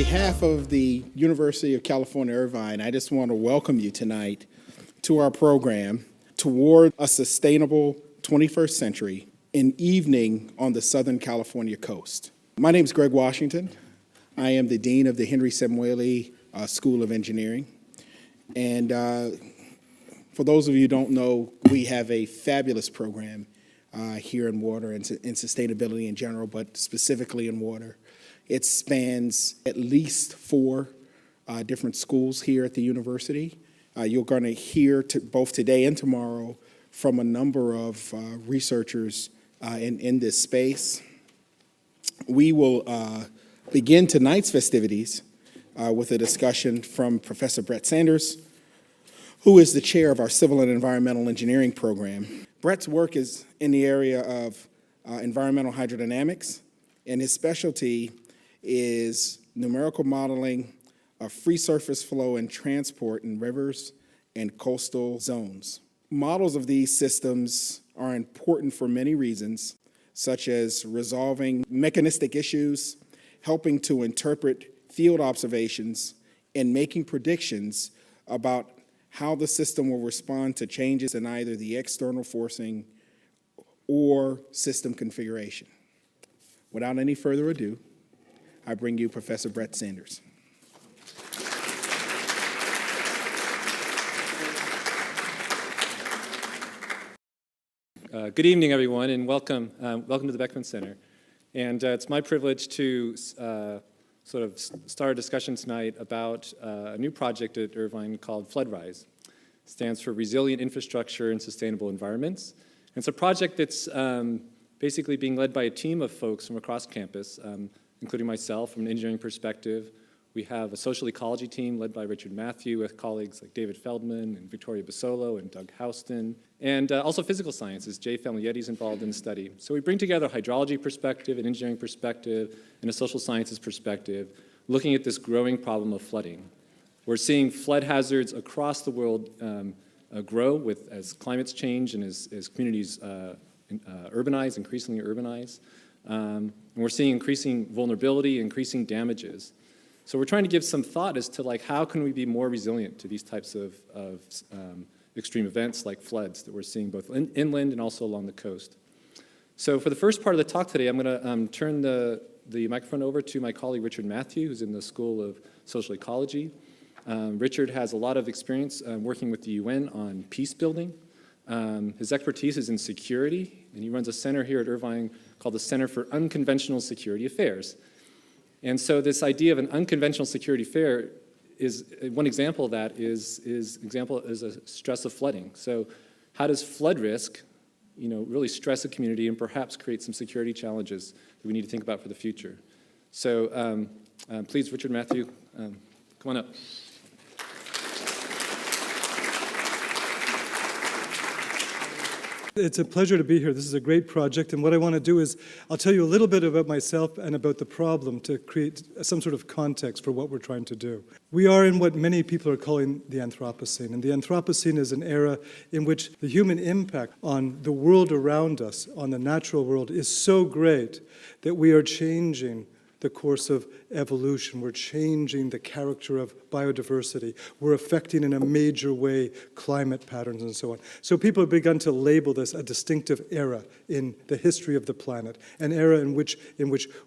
behalf of the University of California, Irvine, I just want to welcome you tonight to our program, Toward a Sustainable 21st Century, an evening on the Southern California coast. My name is Greg Washington. I am the Dean of the Henry Samueli School of Engineering. And for those of you who don't know, we have a fabulous program here in water and in sustainability in general, but specifically in water. It spans at least 4 different schools here at the university. You're going to hear both today and tomorrow from a number of researchers in this space. We will begin tonight's festivities with a discussion from Professor Brett Sanders, who is the chair of our Civil and Environmental Engineering program. Brett's work is in the area of environmental hydrodynamics, and his specialty is numerical modeling of free surface flow and transport in rivers and coastal zones. Models of these systems are important for many reasons, such as resolving mechanistic issues, helping to interpret field observations, and making predictions about how the system will respond to changes in either the external forcing or system configuration. Without any further ado, I bring you Professor Brett Sanders. Good evening, everyone, and welcome. Welcome to the Beckman Center. And it's my privilege to sort of start a discussion tonight about a new project at Irvine called FloodRISE. It stands for Resilient Infrastructure and Sustainable Environments. And it's a project that's basically being led by a team of folks from across campus, including myself from an engineering perspective. We have a social ecology team led by Richard Matthew with colleagues like David Feldman and Victoria Basolo and Doug Houston, and also physical sciences. Jay Famulietti is involved in the study. So we bring together a hydrology perspective, an engineering perspective, and a social sciences perspective, looking at this growing problem of flooding. We're seeing flood hazards across the world grow as climates change and as communities urbanize, increasingly urbanize. And we're seeing increasing vulnerability, increasing damages. So we're trying to give some thought as to how can we be more resilient to these types of extreme events like floods that we're seeing both inland and also along the coast. So for the first part of the talk today, I'm going to turn the microphone over to my colleague Richard Matthew, who's in the School of Social Ecology. Richard has a lot of experience working with the UN on peace building. His expertise is in security, and he runs a center here at Irvine called the Center for Unconventional Security Affairs. And so this idea of an unconventional security affair is one example of that is a stress of flooding. So how does flood risk, really stress a community and perhaps create some security challenges that we need to think about for the future? So please, Richard Matthew, come on up. It's a pleasure to be here. This is a great project, and what I want to do is I'll tell you a little bit about myself and about the problem to create some sort of context for what we're trying to do. We are in what many people are calling the Anthropocene, and the Anthropocene is an era in which the human impact on the world around us, on the natural world, is so great that we are changing the course of evolution. We're changing the character of biodiversity. We're affecting in a major way climate patterns and so on. So people have begun to label this a distinctive era in the history of the planet, an era in which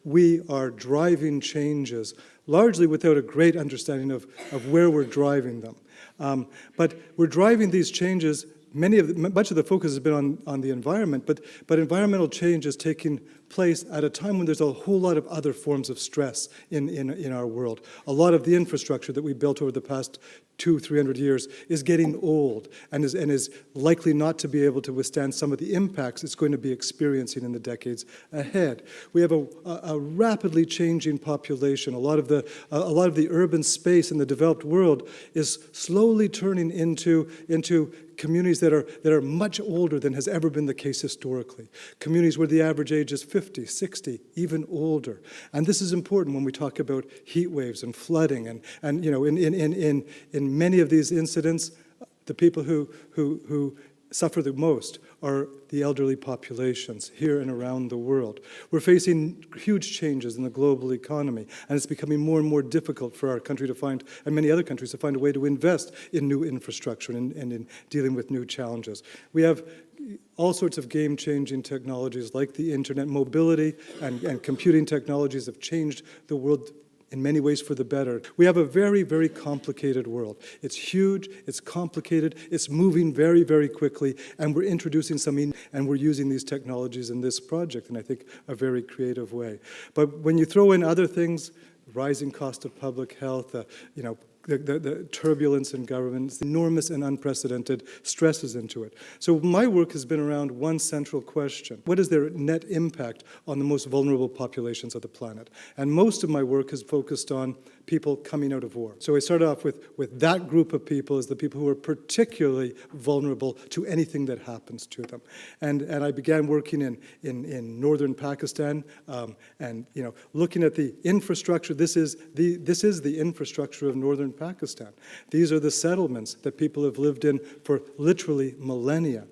we are driving changes, largely without a great understanding of where we're driving them. But we're driving these changes. Much of the focus has been on the environment, but environmental change is taking place at a time when there's a whole lot of other forms of stress in our world. A lot of the infrastructure that we built over the past 200-300 years is getting old and is likely not to be able to withstand some of the impacts it's going to be experiencing in the decades ahead. We have a rapidly changing population. A lot of the urban space in the developed world is slowly turning into communities that are much older than has ever been the case historically. Communities where the average age is 50, 60, even older. And this is important when we talk about heat waves and flooding and in many of these incidents, the people who suffer the most are the elderly populations here and around the world. We're facing huge changes in the global economy, and it's becoming more and more difficult for our country to find, and many other countries, to find a way to invest in new infrastructure and in dealing with new challenges. We have all sorts of game-changing technologies like the internet. Mobility and computing technologies have changed the world in many ways for the better. We have a very, very complicated world. It's huge, it's complicated, it's moving very, very quickly, and we're introducing something, and we're using these technologies in this project in, I think, a very creative way. But when you throw in other things, rising cost of public health, the turbulence in government, enormous and unprecedented stresses into it. So my work has been around one central question. What is their net impact on the most vulnerable populations of the planet? And most of my work has focused on people coming out of war. So I started off with that group of people as the people who are particularly vulnerable to anything that happens to them. And I began working in northern Pakistan, and looking at the infrastructure. This is the infrastructure of northern Pakistan. These are the settlements that people have lived in for literally millennia.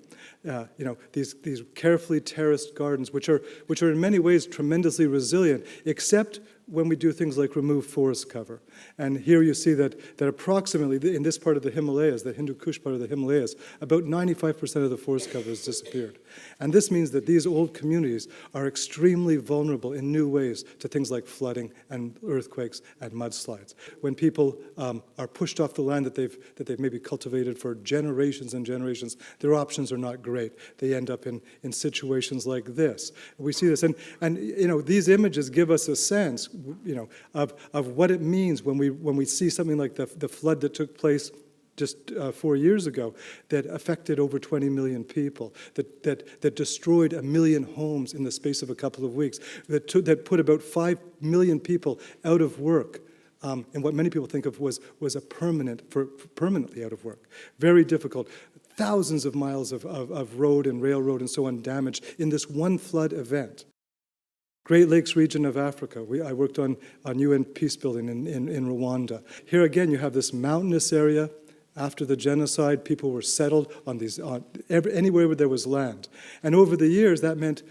These carefully terraced gardens, which are in many ways tremendously resilient, except when we do things like remove forest cover. And here you see that approximately, in this part of the Himalayas, the Hindu Kush part of the Himalayas, about 95% of the forest cover has disappeared. And this means that these old communities are extremely vulnerable in new ways to things like flooding and earthquakes and mudslides. When people are pushed off the land that they've maybe cultivated for generations and generations, their options are not great. They end up in situations like this. We see this, and these images give us a sense, of what it means when we see something like the flood that took place just 4 years ago, that affected over 20 million people, that destroyed 1 million homes in the space of a couple of weeks, that put about 5 million people out of work. And what many people think of was permanently out of work. Very difficult. Thousands of miles of road and railroad and so on damaged in this one flood event. Great Lakes region of Africa. I worked on UN peacebuilding in Rwanda. Here again, you have this mountainous area. After the genocide, people were settled anywhere where there was land. And over the years, that meant,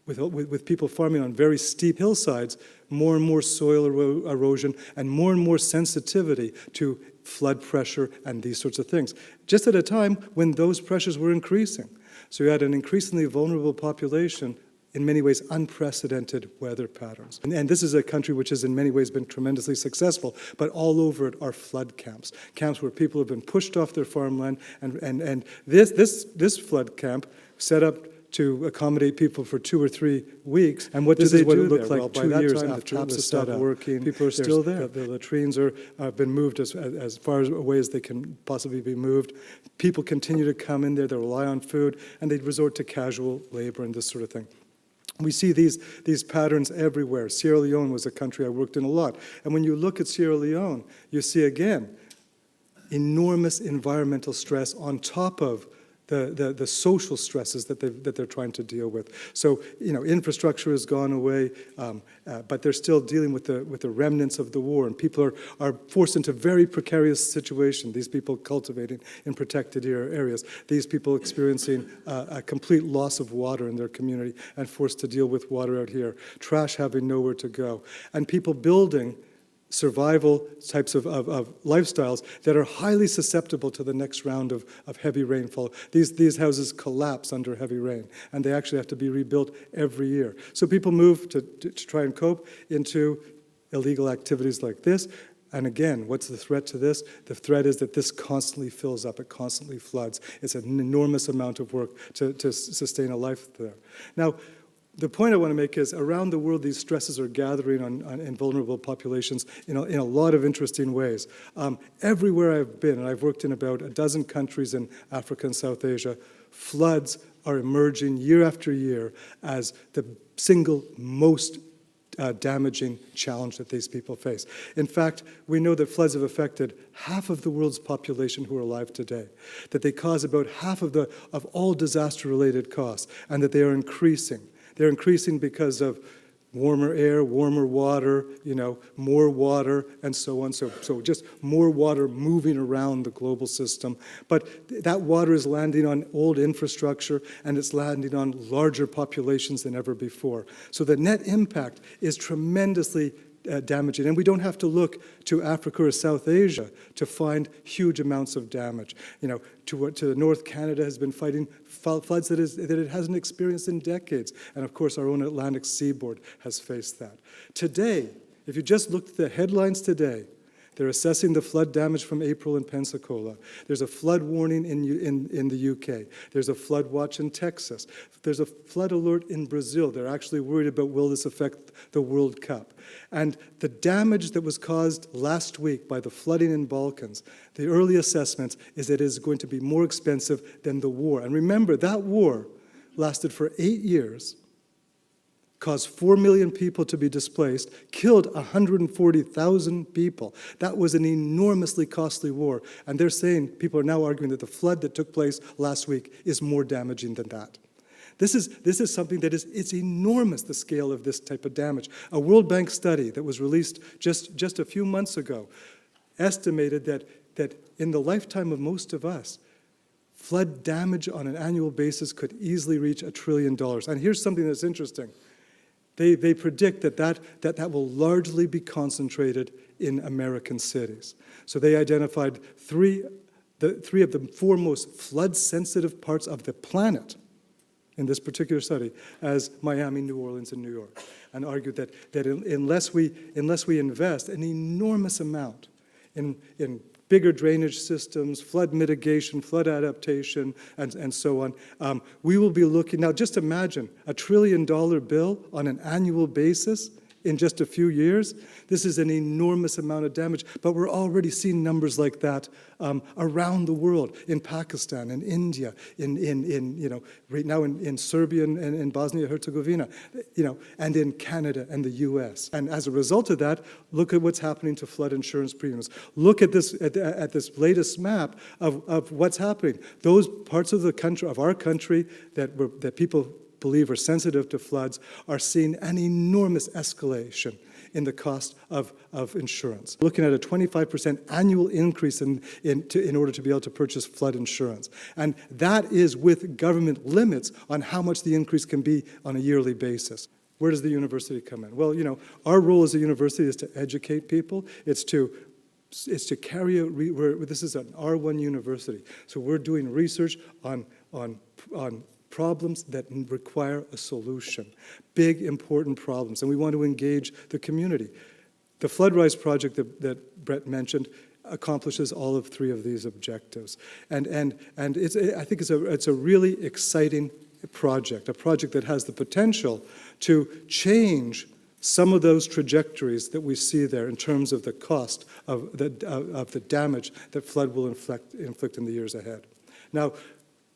with people farming on very steep hillsides, more and more soil erosion and more sensitivity to flood pressure and these sorts of things, just at a time when those pressures were increasing. So you had an increasingly vulnerable population, in many ways unprecedented weather patterns. And this is a country which has in many ways been tremendously successful, but all over it are flood camps where people have been pushed off their farmland, and this flood camp set up to accommodate people for 2 or 3 weeks. And what do they do there? Well, by 2 years after it was stopped working, people are still there. The latrines have been moved as far away as they can possibly be moved. People continue to come in there, they rely on food, and they resort to casual labor and this sort of thing. We see these patterns everywhere. Sierra Leone was a country I worked in a lot. And when you look at Sierra Leone, you see again enormous environmental stress on top of the social stresses that they're trying to deal with. So, infrastructure has gone away, but they're still dealing with the remnants of the war, and people are forced into very precarious situations. These people cultivating in protected areas, these people experiencing a complete loss of water in their community and forced to deal with water out here, trash having nowhere to go, and people building survival types of lifestyles that are highly susceptible to the next round of heavy rainfall. These houses collapse under heavy rain, and they actually have to be rebuilt every year. So people move to try and cope into illegal activities like this. And again, what's the threat to this? The threat is that this constantly fills up, it constantly floods. It's an enormous amount of work to sustain a life there. Now, the point I want to make is around the world, these stresses are gathering in vulnerable populations in a lot of interesting ways. Everywhere I've been, and I've worked in about a dozen countries in Africa and South Asia, floods are emerging year after year as the single most damaging challenge that these people face. In fact, we know that floods have affected half of the world's population who are alive today, that they cause about half of all disaster-related costs, and that they are increasing. They're increasing because of warmer air, warmer water, more water, and so on. So just more water moving around the global system. But that water is landing on old infrastructure, and it's landing on larger populations than ever before. So the net impact is tremendously damaging. And we don't have to look to Africa or South Asia to find huge amounts of damage. To the North, Canada has been fighting floods that it hasn't experienced in decades. And of course, our own Atlantic seaboard has faced that. Today, if you just look at the headlines today, they're assessing the flood damage from April in Pensacola. There's a flood warning in the UK. There's a flood watch in Texas. There's a flood alert in Brazil. They're actually worried about, will this affect the World Cup? And the damage that was caused last week by the flooding in Balkans, the early assessment is that it is going to be more expensive than the war. And remember, that war lasted for 8 years, caused 4 million people to be displaced, killed 140,000 people. That was an enormously costly war. And they're saying, people are now arguing that the flood that took place last week is more damaging than that. This is something that it's enormous, the scale of this type of damage. A World Bank study that was released just a few months ago estimated that in the lifetime of most of us, flood damage on an annual basis could easily reach $1 trillion. And here's something that's interesting. They predict that will largely be concentrated in American cities. So they identified three of the 4 most flood-sensitive parts of the planet in this particular study as Miami, New Orleans, and New York, and argued that unless we invest an enormous amount in bigger drainage systems, flood mitigation, flood adaptation, and so on, we will be looking, now just imagine a $1 trillion bill on an annual basis in just a few years. This is an enormous amount of damage, but we're already seeing numbers like that around the world, in Pakistan, in India, right now in Serbia and in Bosnia-Herzegovina, and in Canada and the US. And as a result of that, look at what's happening to flood insurance premiums. Look at this latest map of what's happening. Those parts of the country, of our country, that people believe are sensitive to floods, are seeing an enormous escalation in the cost of insurance. Looking at a 25% annual increase in order to be able to purchase flood insurance. And that is with government limits on how much the increase can be on a yearly basis. Where does the university come in? Well, our role as a university is to educate people. It's to carry out, this is an R1 university, so we're doing research on problems that require a solution, big, important problems, and we want to engage the community. The FloodRISE project that Brett mentioned accomplishes all of 3 of these objectives, and I think it's a really exciting project, a project that has the potential to change some of those trajectories that we see there in terms of the cost of the damage that flood will inflict in the years ahead. Now,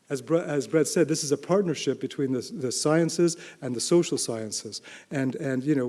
as Brett said, this is a partnership between the sciences and the social sciences. And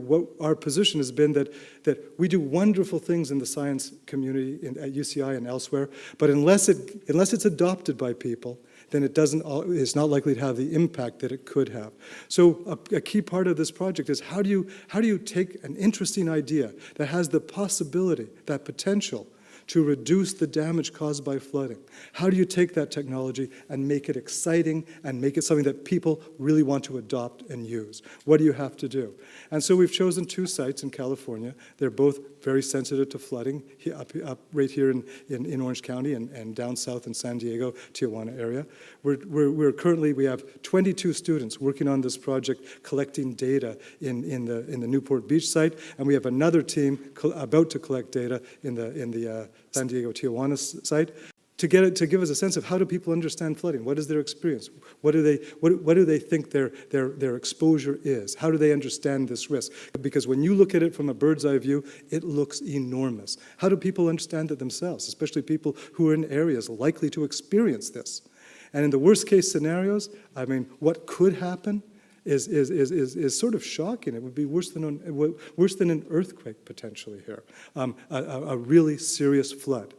what our position has been that we do wonderful things in the science community at UCI and elsewhere, but unless it's adopted by people, then it's not likely to have the impact that it could have. So a key part of this project is how do you take an interesting idea that has the possibility, that potential, to reduce the damage caused by flooding? How do you take that technology and make it exciting and make it something that people really want to adopt and use? What do you have to do? And so we've chosen 2 sites in California. They're both very sensitive to flooding, up right here in Orange County and down south in San Diego, Tijuana area. We have 22 students working on this project, collecting data in the Newport Beach site, and we have another team about to collect data in the San Diego Tijuana site to give us a sense of how do people understand flooding? What is their experience? What do they think their exposure is? How do they understand this risk? Because when you look at it from a bird's eye view, it looks enormous. How do people understand it themselves, especially people who are in areas likely to experience this? And in the worst case scenarios, what could happen is sort of shocking. It would be worse than an earthquake potentially here, a really serious flood.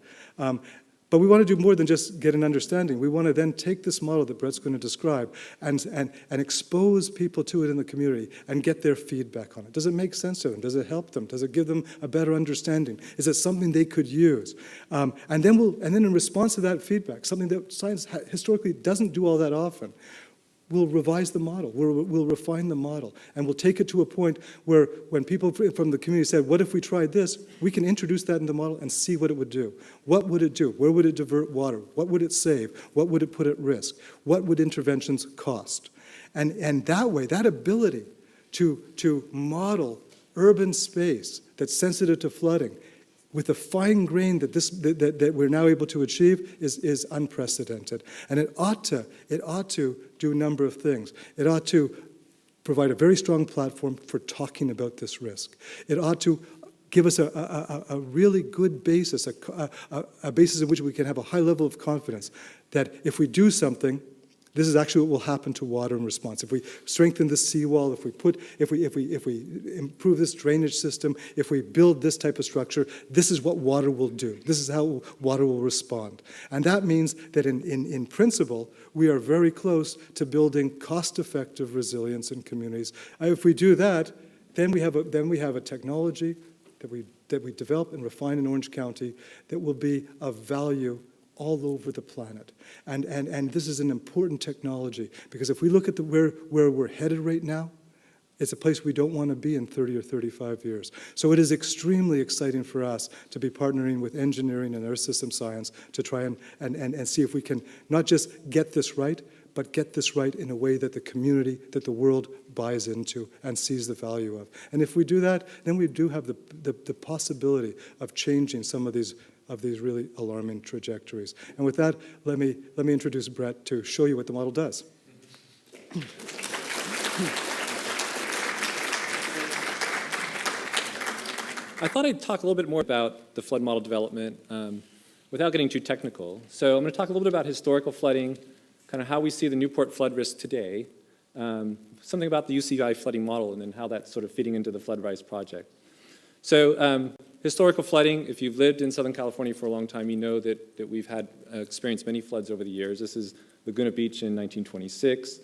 But we want to do more than just get an understanding. We want to then take this model that Brett's going to describe and expose people to it in the community and get their feedback on it. Does it make sense to them? Does it help them? Does it give them a better understanding? Is it something they could use? And then in response to that feedback, something that science historically doesn't do all that often, we'll revise the model, we'll refine the model, and we'll take it to a point where when people from the community said, what if we tried this, we can introduce that in the model and see what it would do. What would it do? Where would it divert water? What would it save? What would it put at risk? What would interventions cost? And that way, that ability to model urban space that's sensitive to flooding with the fine grain that we're now able to achieve is unprecedented. And it ought to do a number of things. It ought to provide a very strong platform for talking about this risk. It ought to give us a really good basis, a basis in which we can have a high level of confidence that if we do something, this is actually what will happen to water in response. If we strengthen the seawall, if we improve this drainage system, if we build this type of structure, this is what water will do. This is how water will respond. And that means that in principle, we are very close to building cost-effective resilience in communities. If we do that, then we have a technology that we develop and refine in Orange County that will be of value all over the planet. And this is an important technology, because if we look at where we're headed right now, it's a place we don't want to be in 30 or 35 years. So it is extremely exciting for us to be partnering with engineering and earth system science to try and see if we can not just get this right, but get this right in a way that the community, that the world buys into and sees the value of. And if we do that, then we do have the possibility of changing some of these really alarming trajectories. And with that, let me introduce Brett to show you what the model does. I thought I'd talk a little bit more about the flood model development without getting too technical. So I'm going to talk a little bit about historical flooding, kind of how we see the Newport flood risk today, something about the UCI flooding model, and then how that's sort of fitting into the FloodRISE project. So historical flooding, if you've lived in Southern California for a long time, you know that we've had experienced many floods over the years. This is Laguna Beach in 1926.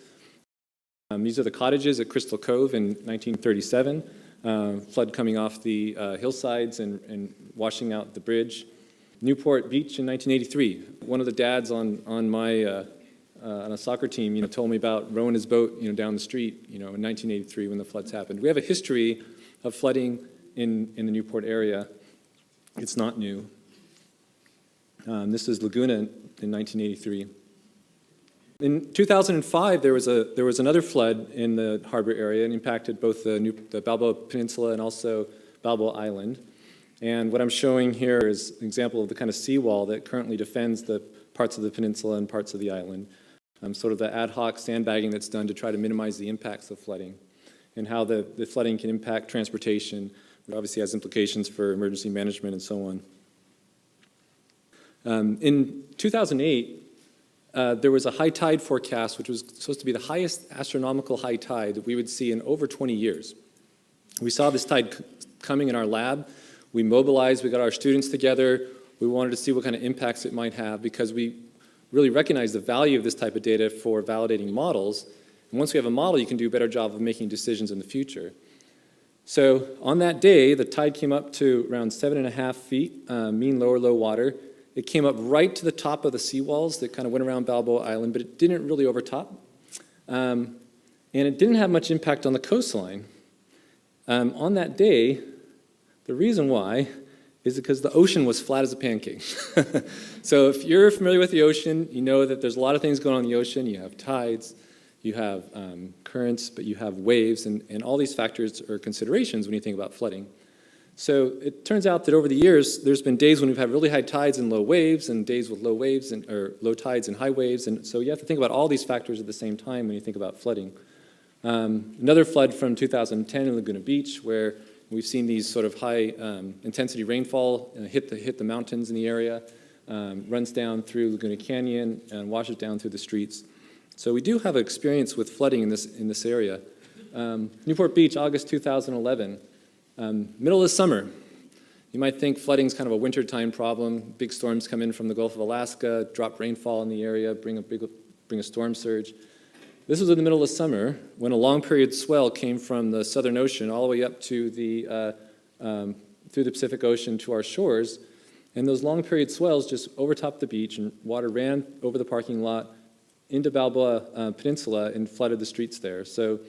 These are the cottages at Crystal Cove in 1937. Flood coming off the hillsides and washing out the bridge. Newport Beach in 1983. One of the dads on a soccer team, told me about rowing his boat, down the street, in 1983 when the floods happened. We have a history of flooding in the Newport area. It's not new. This is Laguna in 1983. In 2005, there was another flood in the harbor area and impacted both the Balboa Peninsula and also Balboa Island. And what I'm showing here is an example of the kind of seawall that currently defends the parts of the peninsula and parts of the island. Sort of the ad hoc sandbagging that's done to try to minimize the impacts of flooding, and how the flooding can impact transportation. It obviously has implications for emergency management and so on. In 2008, there was a high tide forecast, which was supposed to be the highest astronomical high tide that we would see in over 20 years. We saw this tide coming in our lab. We mobilized, we got our students together. We wanted to see what kind of impacts it might have, because we really recognize the value of this type of data for validating models. And once we have a model, you can do a better job of making decisions in the future. So on that day, the tide came up to around 7.5 feet, mean lower low water. It came up right to the top of the seawalls that kind of went around Balboa Island, but it didn't really overtop. And it didn't have much impact on the coastline. On that day, the reason why is because the ocean was flat as a pancake. So if you're familiar with the ocean, you know that there's a lot of things going on in the ocean. You have tides, you have currents, but you have waves, and all these factors are considerations when you think about flooding. So it turns out that over the years, there's been days when we've had really high tides and low waves, and days with low waves, or low tides and high waves, and so you have to think about all these factors at the same time when you think about flooding. Another flood from 2010 in Laguna Beach, where we've seen these sort of high intensity rainfall hit the mountains in the area, runs down through Laguna Canyon and washes down through the streets. So we do have experience with flooding in this area. Newport Beach, August 2011, middle of the summer. You might think flooding is kind of a wintertime problem. Big storms come in from the Gulf of Alaska, drop rainfall in the area, bring a storm surge. This was in the middle of summer when a long period swell came from the Southern Ocean all the way up to through the Pacific Ocean to our shores. And those long period swells just overtopped the beach, and water ran over the parking lot into Balboa Peninsula and flooded the streets there. So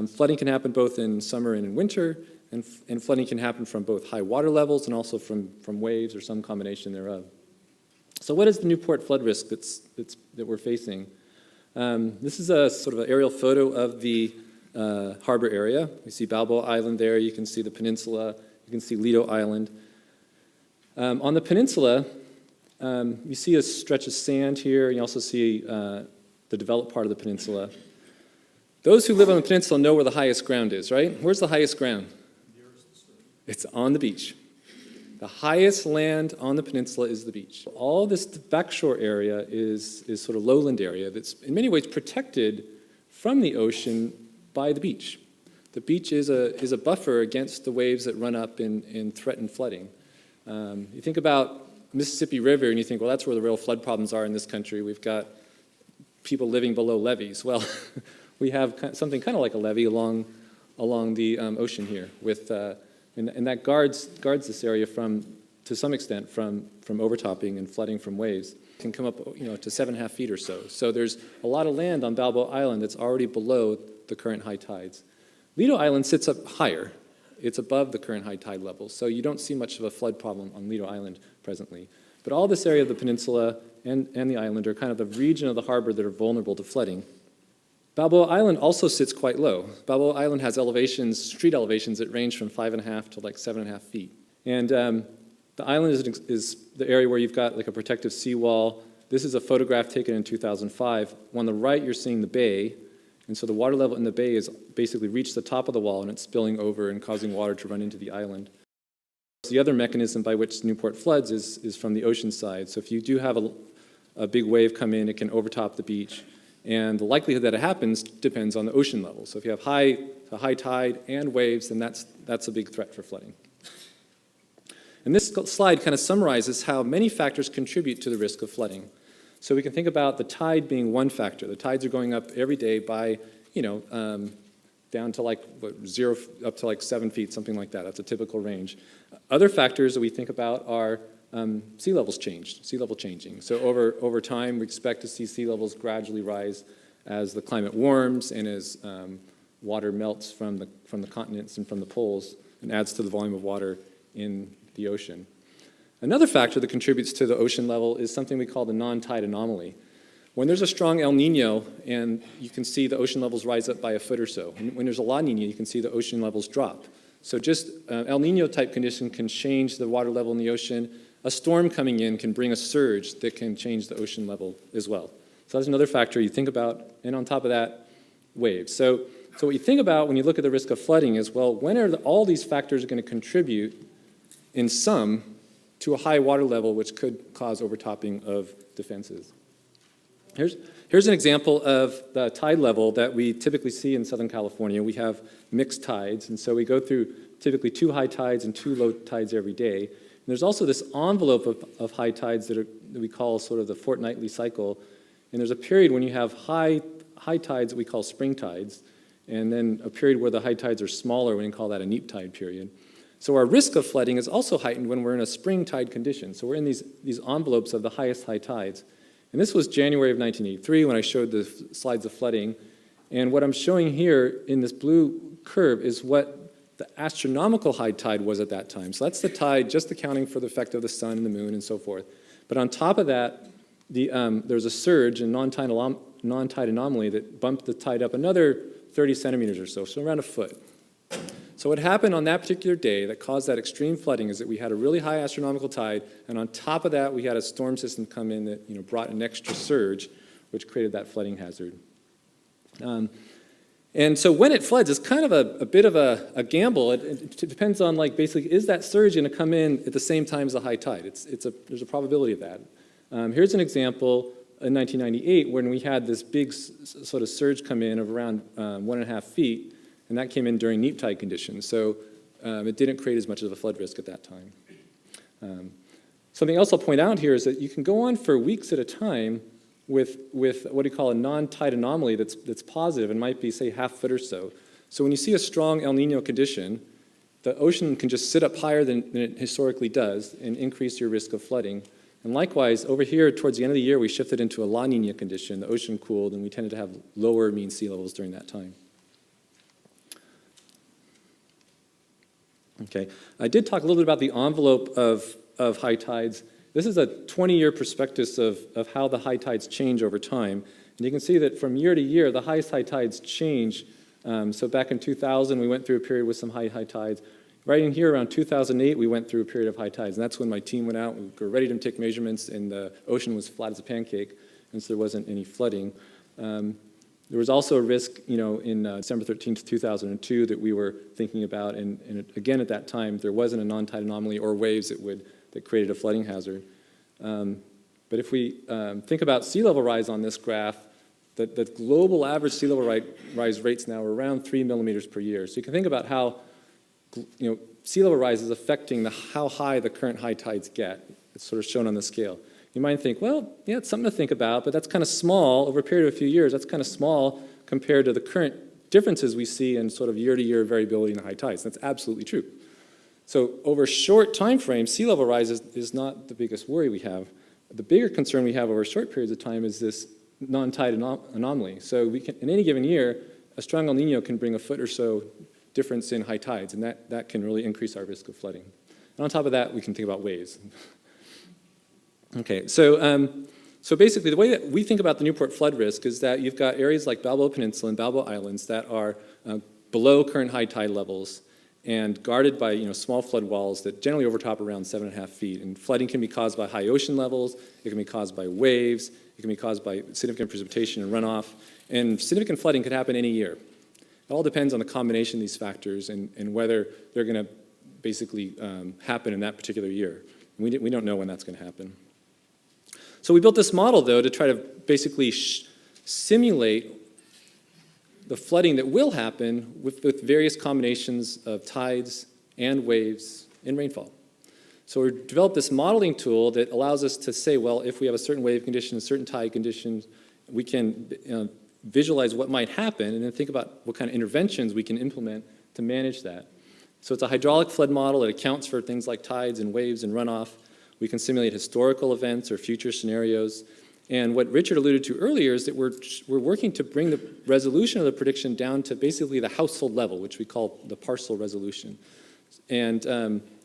flooding can happen both in summer and in winter, and flooding can happen from both high water levels and also from waves or some combination thereof. So what is the Newport flood risk that we're facing? This is a sort of an aerial photo of the harbor area. You see Balboa Island there, you can see the peninsula, you can see Lido Island. On the peninsula, you see a stretch of sand here, and you also see the developed part of the peninsula. Those who live on the peninsula know where the highest ground is, right? Where's the highest ground? It's on the beach. The highest land on the peninsula is the beach. All this backshore area is sort of lowland area that's in many ways protected from the ocean by the beach. The beach is a buffer against the waves that run up and threaten flooding. You think about Mississippi River and you think, well, that's where the real flood problems are in this country. We've got people living below levees. Well, we have something kind of like a levee along the ocean here with and that guards this area to some extent from overtopping and flooding from waves. It can come up to 7.5 feet or so. So there's a lot of land on Balboa Island that's already below the current high tides. Lido Island sits up higher. It's above the current high tide level, so you don't see much of a flood problem on Lido Island presently. But all this area of the peninsula and the island are kind of the region of the harbor that are vulnerable to flooding. Balboa Island also sits quite low. Balboa Island has street elevations that range from 5.5 to like 7.5 feet. And the island is the area where you've got like a protective seawall. This is a photograph taken in 2005. On the right, you're seeing the bay. And so the water level in the bay has basically reached the top of the wall, and it's spilling over and causing water to run into the island. The other mechanism by which Newport floods is from the ocean side. So if you do have a big wave come in, it can overtop the beach. And the likelihood that it happens depends on the ocean level. So if you have high tide and waves, then that's a big threat for flooding. And this slide kind of summarizes how many factors contribute to the risk of flooding. So we can think about the tide being one factor. The tides are going up every day by, down to like 0 up to like 7 feet, something like that. That's a typical range. Other factors that we think about are sea level changing. So over time, we expect to see sea levels gradually rise as the climate warms and as water melts from the continents and from the poles and adds to the volume of water in the ocean. Another factor that contributes to the ocean level is something we call the non-tide anomaly. When there's a strong El Nino, and you can see the ocean levels rise up by a foot or so. And when there's a La Nina, you can see the ocean levels drop. So just El Nino type condition can change the water level in the ocean. A storm coming in can bring a surge that can change the ocean level as well. So that's another factor you think about. And on top of that, waves. So what you think about when you look at the risk of flooding is, well, when are all these factors going to contribute in sum to a high water level, which could cause overtopping of defenses? Here's an example of the tide level that we typically see in Southern California. We have mixed tides, and so we go through typically 2 high tides and 2 low tides every day. And there's also this envelope of high tides that we call sort of the fortnightly cycle. And there's a period when you have high tides that we call spring tides, and then a period where the high tides are smaller, we call that a neap tide period. So our risk of flooding is also heightened when we're in a spring tide condition. So we're in these envelopes of the highest high tides. And this was January of 1983 when I showed the slides of flooding. And what I'm showing here in this blue curve is what the astronomical high tide was at that time. So that's the tide just accounting for the effect of the sun and the moon and so forth. But on top of that, there's a surge in non-tide anomaly that bumped the tide up another 30 centimeters or so around a foot. So what happened on that particular day that caused that extreme flooding is that we had a really high astronomical tide, and on top of that, we had a storm system come in that brought an extra surge, which created that flooding hazard. And so when it floods, it's kind of a bit of a gamble. It depends on, like, basically, is that surge going to come in at the same time as the high tide? There's a probability of that. Here's an example in 1998 when we had this big sort of surge come in of around 1.5 feet. And that came in during neap tide conditions, so it didn't create as much of a flood risk at that time. Something else I'll point out here is that you can go on for weeks at a time with what do you call a non-tide anomaly that's positive and might be, say, half foot or so. So when you see a strong El Nino condition, the ocean can just sit up higher than it historically does and increase your risk of flooding. And likewise, over here, towards the end of the year, we shifted into a La Nina condition. The ocean cooled, and we tended to have lower mean sea levels during that time. Okay, I did talk a little bit about the envelope of high tides. This is a 20-year prospectus of how the high tides change over time. And you can see that from year to year, the highest high tides change. So back in 2000, we went through a period with some high tides. Right in here, around 2008, we went through a period of high tides. And that's when my team went out. We were ready to take measurements, and the ocean was flat as a pancake, and so there wasn't any flooding. There was also a risk, in December 13th, 2002 that we were thinking about, and again at that time, there wasn't a non-tide anomaly or waves that created a flooding hazard. But if we think about sea level rise on this graph, the global average sea level rise rates now are around 3 millimeters per year. So you can think about how sea level rise is affecting how high the current high tides get. It's sort of shown on the scale. You might think, well, yeah, it's something to think about, but that's kind of small over a period of a few years. That's kind of small compared to the current differences we see in sort of year-to-year variability in the high tides. That's absolutely true. So over short time frames, sea level rise is not the biggest worry we have. The bigger concern we have over short periods of time is this non-tide anomaly. So we can, in any given year, a strong El Nino can bring a foot or so difference in high tides, and that can really increase our risk of flooding. And on top of that, we can think about waves. Okay, so basically the way that we think about the Newport flood risk is that you've got areas like Balboa Peninsula and Balboa Islands that are below current high tide levels and guarded by small flood walls that generally overtop around 7.5 feet. And flooding can be caused by high ocean levels, it can be caused by waves, it can be caused by significant precipitation and runoff, and significant flooding could happen any year. It all depends on the combination of these factors and whether they're going to basically happen in that particular year. And we don't know when that's going to happen. So we built this model, though, to try to basically simulate the flooding that will happen with various combinations of tides and waves and rainfall. So we developed this modeling tool that allows us to say, well, if we have a certain wave condition, a certain tide condition, we can visualize what might happen and then think about what kind of interventions we can implement to manage that. So it's a hydraulic flood model that accounts for things like tides and waves and runoff. We can simulate historical events or future scenarios. And what Richard alluded to earlier is that we're working to bring the resolution of the prediction down to basically the household level, which we call the parcel resolution. And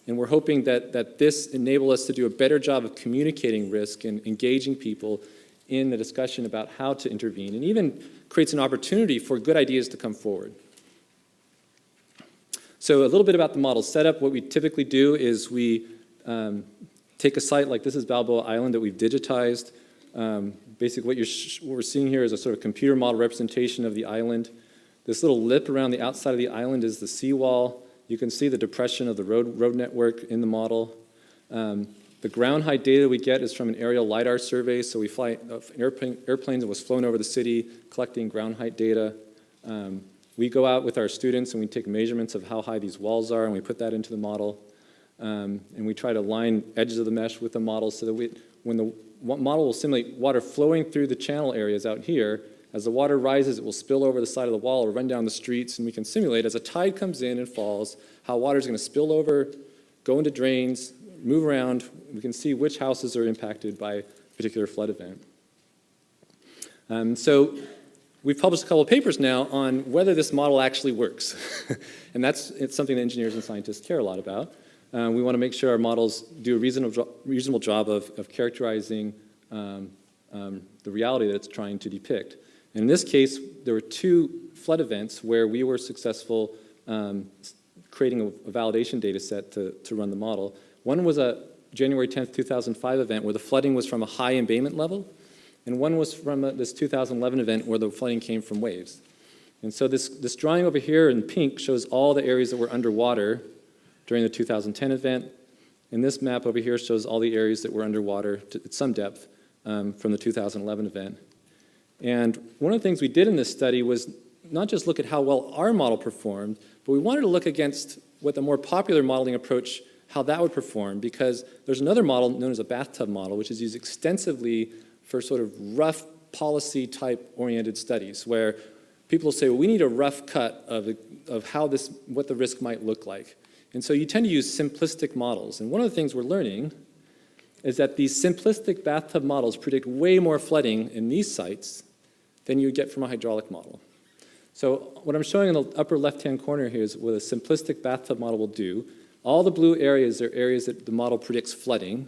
we're hoping that this enable us to do a better job of communicating risk and engaging people in the discussion about how to intervene, and even creates an opportunity for good ideas to come forward. So a little bit about the model setup. What we typically do is we take a site like this is Balboa Island that we've digitized. Basically what we're seeing here is a sort of computer model representation of the island. This little lip around the outside of the island is the seawall. You can see the depression of the road network in the model. The ground height data we get is from an aerial LiDAR survey, so we fly airplanes that was flown over the city collecting ground height data. We go out with our students and we take measurements of how high these walls are, and we put that into the model. And we try to line edges of the mesh with the model so that when the model will simulate water flowing through the channel areas out here, as the water rises, it will spill over the side of the wall or run down the streets, and we can simulate as a tide comes in and falls, how water is going to spill over, go into drains, move around. We can see which houses are impacted by a particular flood event. So we've published a couple of papers now on whether this model actually works. And it's something that engineers and scientists care a lot about. We want to make sure our models do a reasonable job of characterizing the reality that it's trying to depict. And in this case, there were two flood events where we were successful creating a validation data set to run the model. One was a January 10th, 2005 event where the flooding was from a high embayment level, and one was from this 2011 event where the flooding came from waves. And so this drawing over here in pink shows all the areas that were underwater during the 2010 event, and this map over here shows all the areas that were underwater at some depth from the 2011 event. And one of the things we did in this study was not just look at how well our model performed, but we wanted to look against what the more popular modeling approach how that would perform, because there's another model known as a bathtub model, which is used extensively for sort of rough policy type oriented studies, where people will say, well, we need a rough cut of how what the risk might look like. And so you tend to use simplistic models. And one of the things we're learning is that these simplistic bathtub models predict way more flooding in these sites than you would get from a hydraulic model. So what I'm showing in the upper left-hand corner here is what a simplistic bathtub model will do. All the blue areas are areas that the model predicts flooding.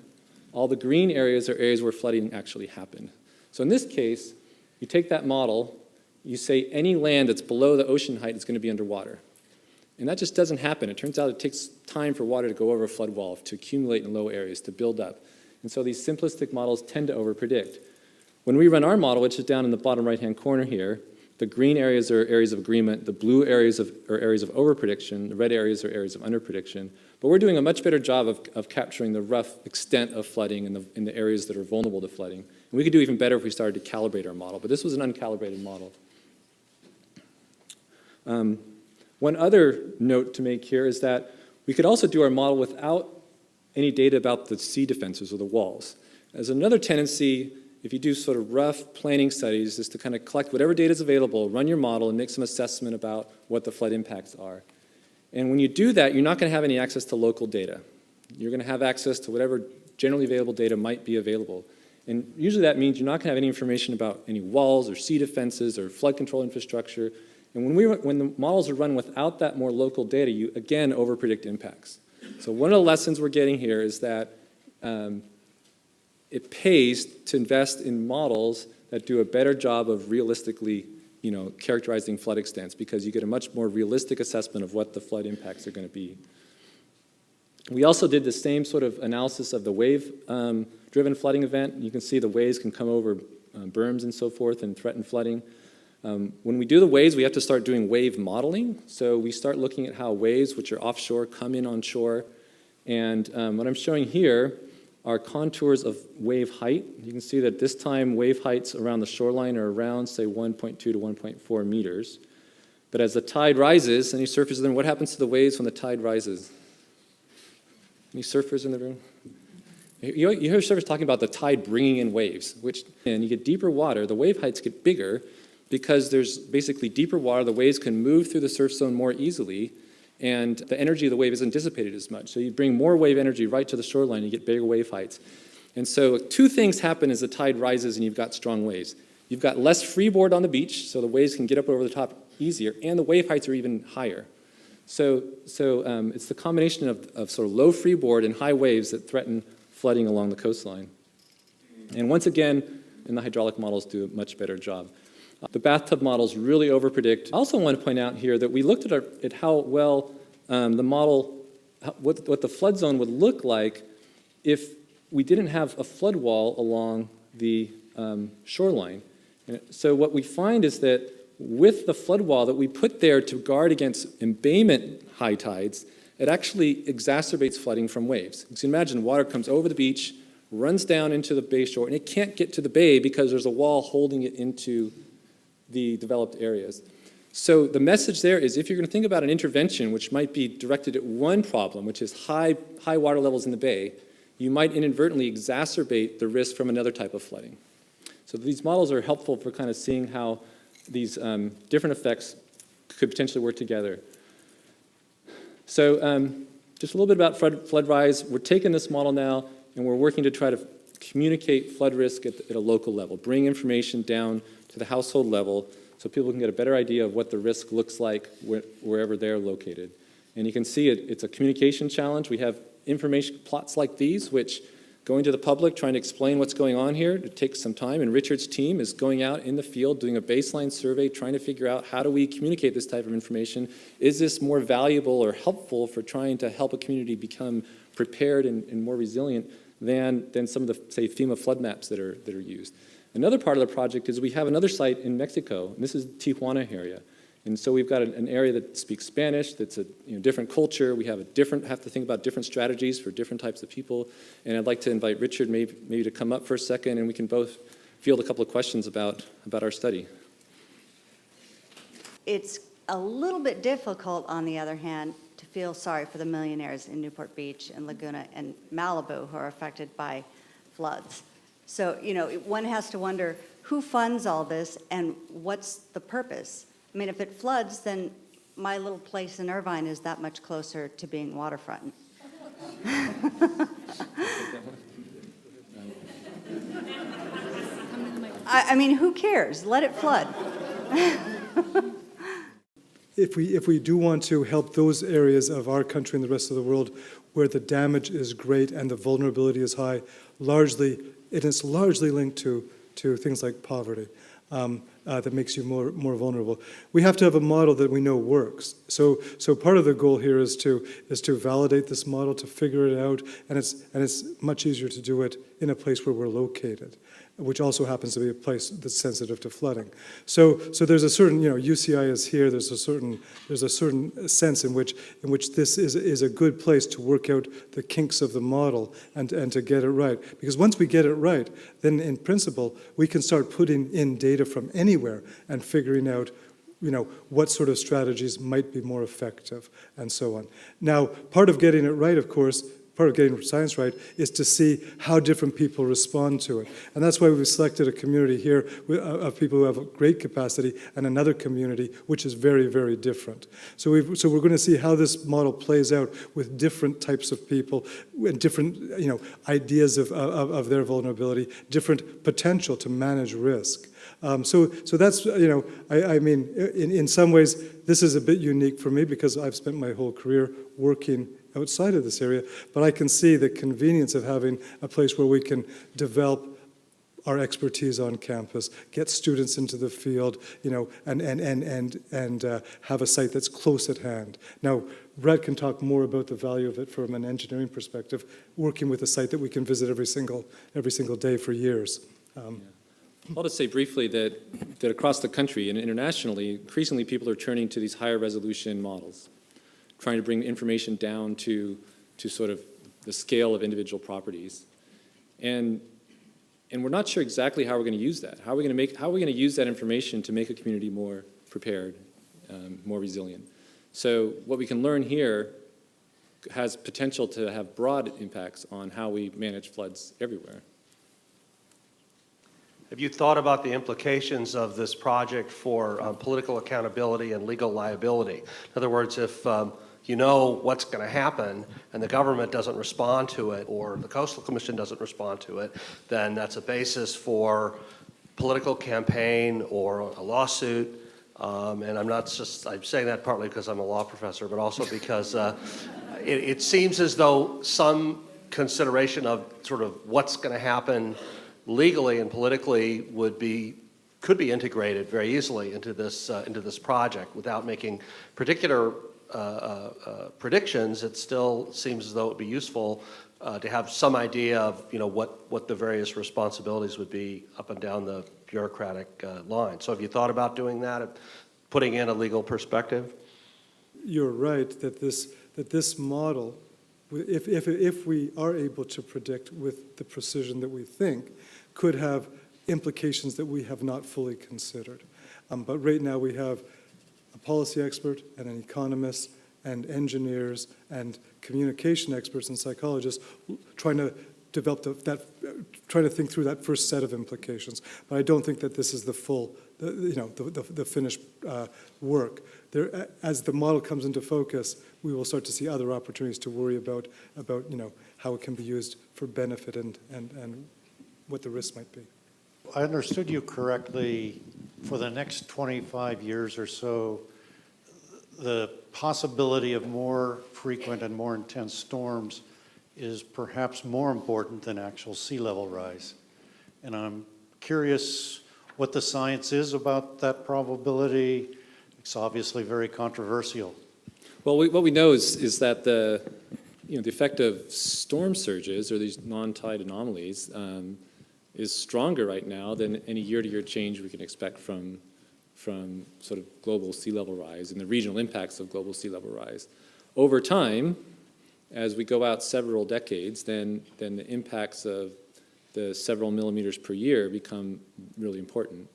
All the green areas are areas where flooding actually happened. So in this case, you take that model, you say any land that's below the ocean height is going to be underwater. And that just doesn't happen. It turns out it takes time for water to go over a flood wall, to accumulate in low areas, to build up. And so these simplistic models tend to overpredict. When we run our model, which is down in the bottom right-hand corner here, the green areas are areas of agreement, the blue areas are areas of overprediction, the red areas are areas of underprediction. But we're doing a much better job of capturing the rough extent of flooding in the areas that are vulnerable to flooding. And we could do even better if we started to calibrate our model, but this was an uncalibrated model. One other note to make here is that we could also do our model without any data about the sea defenses or the walls. There's another tendency, if you do sort of rough planning studies, is to kind of collect whatever data is available, run your model, and make some assessment about what the flood impacts are. And when you do that, you're not going to have any access to local data. You're going to have access to whatever generally available data might be available. And usually that means you're not going to have any information about any walls or sea defenses or flood control infrastructure. And when the models are run without that more local data, you again overpredict impacts. So one of the lessons we're getting here is that it pays to invest in models that do a better job of realistically, characterizing flood extents, because you get a much more realistic assessment of what the flood impacts are going to be. We also did the same sort of analysis of the wave-driven flooding event. You can see the waves can come over berms and so forth and threaten flooding. When we do the waves, we have to start doing wave modeling. So we start looking at how waves, which are offshore, come in on shore. And what I'm showing here are contours of wave height. You can see that this time wave heights around the shoreline are around, say, 1.2 to 1.4 meters. But as the tide rises, any surfers then, what happens to the waves when the tide rises? Any surfers in the room? You hear surfers talking about the tide bringing in waves, and you get deeper water, the wave heights get bigger because there's basically deeper water, the waves can move through the surf zone more easily, and the energy of the wave isn't dissipated as much. So you bring more wave energy right to the shoreline, you get bigger wave heights. And so two things happen as the tide rises and you've got strong waves. You've got less freeboard on the beach, so the waves can get up over the top easier, and the wave heights are even higher. So it's the combination of sort of low freeboard and high waves that threaten flooding along the coastline. And once again, and the hydraulic models do a much better job. The bathtub models really overpredict. I also want to point out here that we looked at how well the model, what the flood zone would look like if we didn't have a flood wall along the shoreline. And so what we find is that with the flood wall that we put there to guard against embayment high tides, it actually exacerbates flooding from waves. You can imagine water comes over the beach, runs down into the bay shore, and it can't get to the bay because there's a wall holding it into the developed areas. So the message there is if you're going to think about an intervention which might be directed at one problem, which is high water levels in the bay, you might inadvertently exacerbate the risk from another type of flooding. So these models are helpful for kind of seeing how these different effects could potentially work together. So just a little bit about FloodRISE. We're taking this model now and we're working to try to communicate flood risk at a local level, bring information down to the household level so people can get a better idea of what the risk looks like wherever they're located. And you can see it's a communication challenge. We have information plots like these, which going to the public, trying to explain what's going on here, it takes some time. And Richard's team is going out in the field, doing a baseline survey, trying to figure out how do we communicate this type of information? Is this more valuable or helpful for trying to help a community become prepared and more resilient than some of the, say, FEMA flood maps that are used? Another part of the project is we have another site in Mexico, and this is Tijuana area. And so we've got an area that speaks Spanish, that's a different culture. We have to think about different strategies for different types of people. And I'd like to invite Richard maybe to come up for a second, and we can both field a couple of questions about our study. It's a little bit difficult, on the other hand, to feel sorry for the millionaires in Newport Beach and Laguna and Malibu who are affected by floods. So, one has to wonder who funds all this and what's the purpose? I mean, if it floods, then my little place in Irvine is that much closer to being waterfront. I mean, who cares? Let it flood. If we do want to help those areas of our country and the rest of the world where the damage is great and the vulnerability is high, it is largely linked to things like poverty. That makes you more vulnerable. We have to have a model that we know works. So part of the goal here is to validate this model, to figure it out, and it's much easier to do it in a place where we're located, which also happens to be a place that's sensitive to flooding. So there's a certain, UCI is here. There's a certain sense in which this is a good place to work out the kinks of the model and to get it right. Because once we get it right, then in principle we can start putting in data from anywhere and figuring out, what sort of strategies might be more effective and so on. Now, part of getting it right, of course. Part of getting science right is to see how different people respond to it. And that's why we've selected a community here of people who have a great capacity and another community which is very, very different. So we're going to see how this model plays out with different types of people and different ideas of their vulnerability, different potential to manage risk. So that's, I mean, in some ways, this is a bit unique for me because I've spent my whole career working outside of this area, but I can see the convenience of having a place where we can develop our expertise on campus, get students into the field, and have a site that's close at hand. Now, Brett can talk more about the value of it from an engineering perspective, working with a site that we can visit every single day for years. I'll just say briefly that across the country and internationally, increasingly people are turning to these higher resolution models, trying to bring information down to sort of the scale of individual properties. And we're not sure exactly how we're going to use that. How are we going to use that information to make a community more prepared, more resilient? So what we can learn here has potential to have broad impacts on how we manage floods everywhere. Have you thought about the implications of this project for political accountability and legal liability? In other words, if you know what's going to happen and the government doesn't respond to it or the Coastal Commission doesn't respond to it, then that's a basis for political campaign or a lawsuit. And I'm saying that partly because I'm a law professor, but also because it seems as though some consideration of sort of what's going to happen legally and politically could be integrated very easily into this project without making particular predictions. It still seems as though it would be useful to have some idea of what the various responsibilities would be up and down the bureaucratic line. So have you thought about doing that, putting in a legal perspective? You're right that this model, if we are able to predict with the precision that we think, could have implications that we have not fully considered. But right now we have a policy expert and an economist and engineers and communication experts and psychologists trying to develop trying to think through that first set of implications. But I don't think that this is the full, the finished work. As the model comes into focus, we will start to see other opportunities to worry about how it can be used for benefit and what the risk might be. I understood you correctly. For the next 25 years or so, the possibility of more frequent and more intense storms is perhaps more important than actual sea level rise. And I'm curious what the science is about that probability. It's obviously very controversial. Well, what we know is that the effect of storm surges or these non-tide anomalies is stronger right now than any year-to-year change we can expect from sort of global sea level rise and the regional impacts of global sea level rise. Over time, as we go out several decades, then the impacts of the several millimeters per year become really important.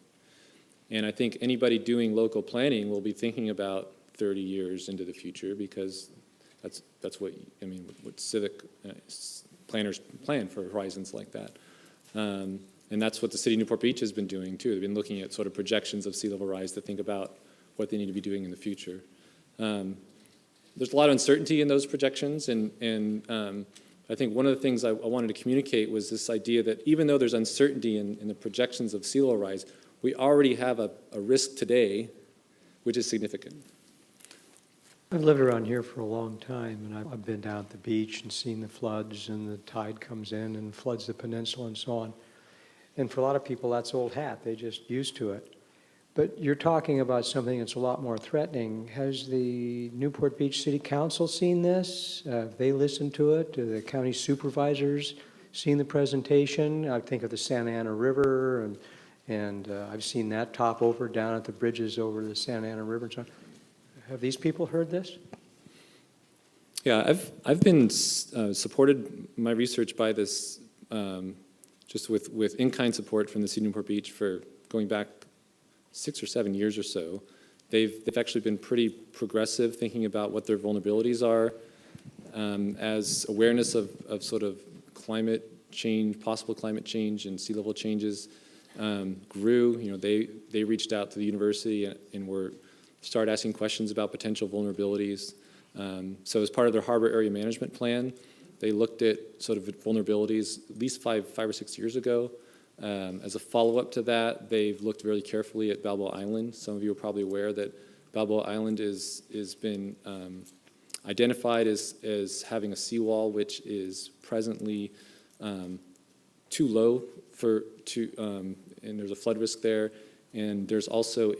And I think anybody doing local planning will be thinking about 30 years into the future because That's what, I mean, what civic planners plan for horizons like that. And that's what the city of Newport Beach has been doing too. They've been looking at sort of projections of sea level rise to think about what they need to be doing in the future. There's a lot of uncertainty in those projections, and I think one of the things I wanted to communicate was this idea that even though there's uncertainty in the projections of sea level rise, we already have a risk today, which is significant. I've lived around here for a long time, and I've been down at the beach and seen the floods, and the tide comes in and floods the peninsula and so on. And for a lot of people, that's old hat. They just used to it. But you're talking about something that's a lot more threatening. Has the Newport Beach City Council seen this? Have they listened to it? Do the county supervisors seen the presentation? I think of the Santa Ana River, and I've seen that top over down at the bridges over the Santa Ana River and so on. Have these people heard this? Yeah, I've been supported my research by this just with in-kind support from the city of Newport Beach for going back 6 or 7 years or so. They've actually been pretty progressive, thinking about what their vulnerabilities are as awareness of sort of climate change, possible climate change and sea level changes grew. You know, they reached out to the university and started asking questions about potential vulnerabilities. So as part of their harbor area management plan, they looked at sort of vulnerabilities at least five or 6 years ago. As a follow-up to that, they've looked very carefully at Balboa Island. Some of you are probably aware that Balboa Island is been identified as having a seawall which is presently too low and there's a flood risk there. And there's also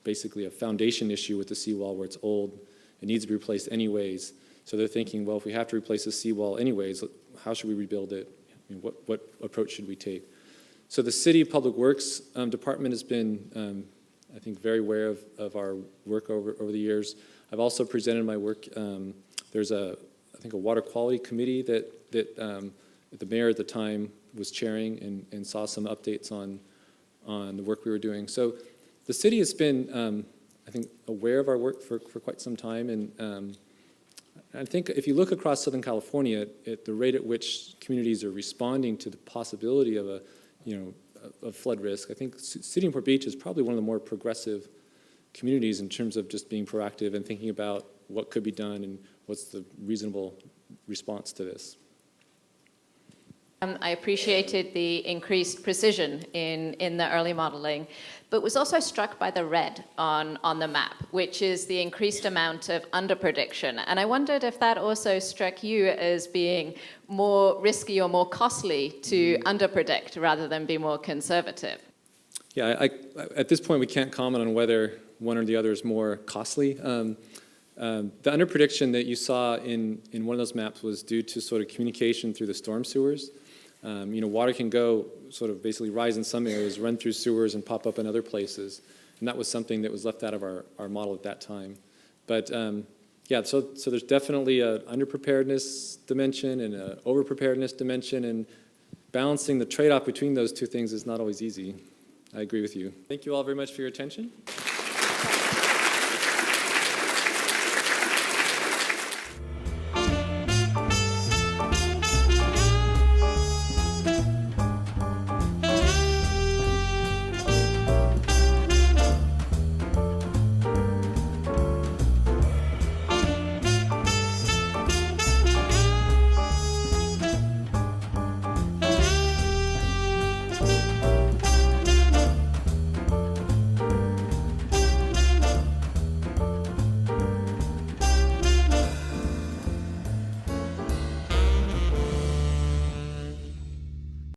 basically a foundation issue with the seawall where it's old. It needs to be replaced anyways. So they're thinking, well, if we have to replace the seawall anyways, how should we rebuild it? I mean, what approach should we take? So the City Public Works Department has been, I think, very aware of our work over the years. I've also presented my work. There's I think, a water quality committee that the mayor at the time was chairing and saw some updates on the work we were doing. So the city has been, I think, aware of our work for quite some time, and I think if you look across Southern California at the rate at which communities are responding to the possibility of a flood risk, I think City of Newport Beach is probably one of the more progressive communities in terms of just being proactive and thinking about what could be done and what's the reasonable response to this. I appreciated the increased precision in the early modeling, but was also struck by the red on the map, which is the increased amount of underprediction. And I wondered if that also struck you as being more risky or more costly to underpredict rather than be more conservative. Yeah, at this point we can't comment on whether one or the other is more costly. The underprediction that you saw in one of those maps was due to sort of communication through the storm sewers. Water can go sort of basically rise in some areas, run through sewers and pop up in other places. And that was something that was left out of our model at that time. But yeah, so there's definitely an underpreparedness dimension and an overpreparedness dimension, and balancing the trade-off between those two things is not always easy. I agree with you. Thank you all very much for your attention.